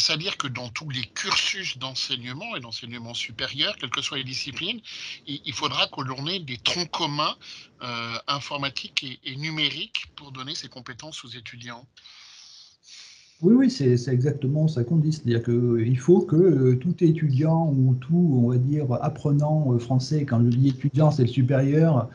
tendance à dire que dans tous les cursus d'enseignement et d'enseignement supérieur, quelles que soient les disciplines, il faudra que l'on ait des troncs communs informatiques et numériques pour donner ces compétences aux étudiants. Oui, oui, c'est exactement ça qu'on dit. C'est-à-dire qu'il faut que tout étudiant ou tout, on va dire, apprenant français, quand je dis étudiant, c'est le supérieur,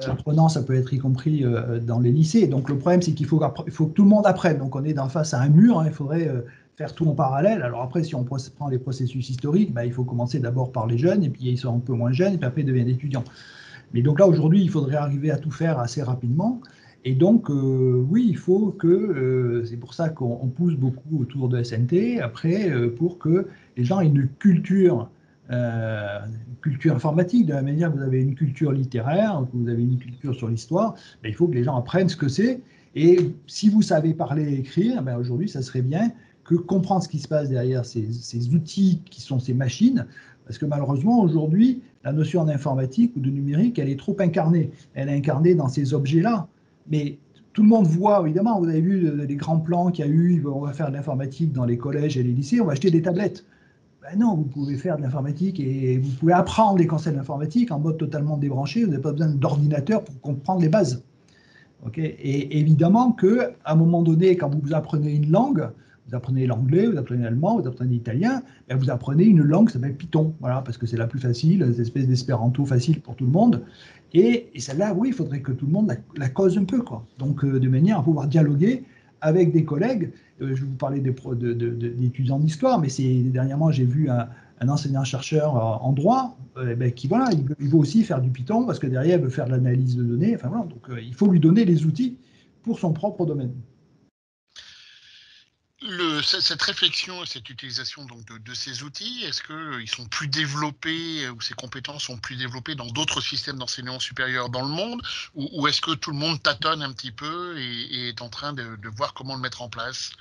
apprenant, ça peut être y compris dans les lycées. Donc le problème, c'est il faut que tout le monde apprenne. Donc on est face à un mur, hein, il faudrait faire tout en parallèle. Alors après, si on prend les processus historiques, bah, il faut commencer d'abord par les jeunes, et puis ils sont un peu moins jeunes, et puis après ils deviennent étudiants. Mais donc là, aujourd'hui, il faudrait arriver à tout faire assez rapidement. Et donc, oui, il faut que, c'est pour ça qu'on pousse beaucoup autour de SNT, après, pour que les gens aient une culture informatique, de la manière que vous avez une culture littéraire, que vous avez une culture sur l'histoire, ben, il faut que les gens apprennent ce que c'est. Et si vous savez parler et écrire, ben, aujourd'hui, ça serait bien que comprendre ce qui se passe derrière ces outils qui sont ces machines, parce que malheureusement, aujourd'hui, la notion d'informatique ou de numérique, elle est trop incarnée. Elle est incarnée dans ces objets-là. Mais tout le monde voit, évidemment, vous avez vu les grands plans qu'il y a eu, on va faire de l'informatique dans les collèges et les lycées, on va acheter des tablettes. Ben non, vous pouvez faire de l'informatique et vous pouvez apprendre les concepts d'informatique en mode totalement débranché, vous n'avez pas besoin d'ordinateur pour comprendre les bases. Okay, et évidemment qu'à un moment donné, quand vous apprenez une langue, vous apprenez l'anglais, vous apprenez l'allemand, vous apprenez l'italien, ben vous apprenez une langue qui s'appelle Python, voilà, parce que c'est la plus facile, des espèces d'espéranto facile pour tout le monde. Et celle-là, oui, il faudrait que tout le monde la cause un peu, quoi. Donc, de manière à pouvoir dialoguer avec des collègues. Je vais vous parler d'étudiants d'histoire, mais dernièrement, j'ai vu un enseignant-chercheur en droit ben, qui, voilà, il veut aussi faire du Python parce que derrière, il veut faire de l'analyse de données. Enfin, voilà, donc, il faut lui donner les outils pour son propre domaine. Cette réflexion et cette utilisation donc de ces outils, est-ce qu'ils sont plus développés ou ces compétences sont plus développées dans d'autres systèmes d'enseignement supérieur dans le monde ou est-ce que tout le monde tâtonne un petit peu et est en train de voir comment le mettre en place?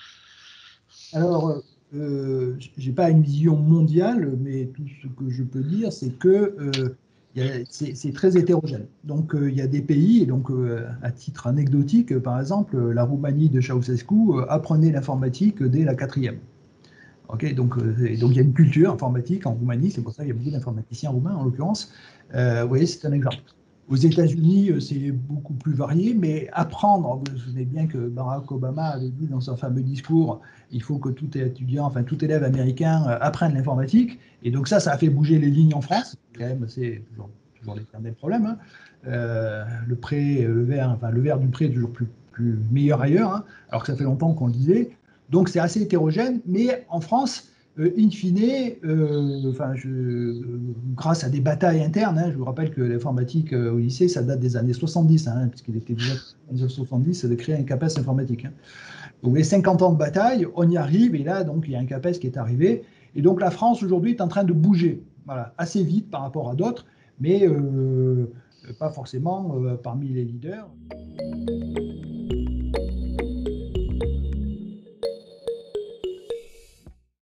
Alors, je n'ai pas une vision mondiale, mais tout ce que je peux dire, c'est que c'est très hétérogène. Donc, il y a des pays, et donc à titre anecdotique, par exemple, la Roumanie de Ceausescu apprenait l'informatique dès la quatrième. Okay, donc il y a une culture informatique en Roumanie, c'est pour ça qu'il y a beaucoup d'informaticiens roumains en l'occurrence. Vous voyez, c'est un exemple. Aux États-Unis, c'est beaucoup plus varié, mais apprendre, vous vous souvenez bien que Barack Obama avait dit dans son fameux discours, il faut que tout étudiant, enfin tout élève américain apprenne l'informatique. Et donc ça a fait bouger les lignes en France. Quand même, c'est toujours l'éternel problème. Hein. Le prêt, le verre, enfin le verre du prêt est toujours plus meilleur ailleurs, hein, alors que ça fait longtemps qu'on le disait. Donc c'est assez hétérogène, mais en France, in fine, grâce à des batailles internes, hein, je vous rappelle que l'informatique au lycée, ça date des années 70, hein, puisqu'il était déjà en 1970 de créer un CAPES informatique. Hein. Donc les 50 ans de bataille, on y arrive, et là, donc, il y a un CAPES qui est arrivé. Et donc la France, aujourd'hui, est en train de bouger, voilà, assez vite par rapport à d'autres, mais pas forcément parmi les leaders.